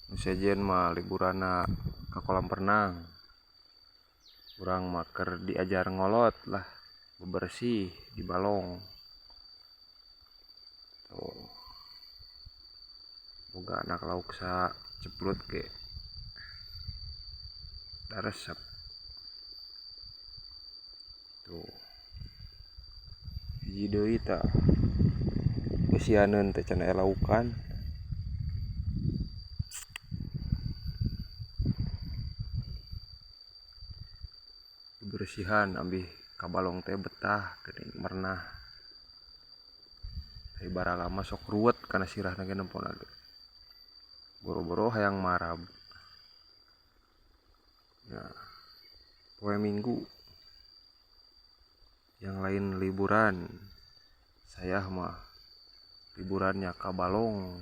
Nu sejen mah liburana ke kolam renang. Urang mah keur diajar ngolot lah, bebersih di balong. Tuh. Boga anak lauk sa ceplut ge da resep. Tuh. Hiji deui tah geus teh can aya laukan. Bersihan abih kabalong teh betah geuning mernah. Ai bara lama sok ruwet kana sirahna ge nempona ge. Boro-boro hayang marab. Nah, poe Minggu yang lain liburan, saya mah liburannya ka Balong.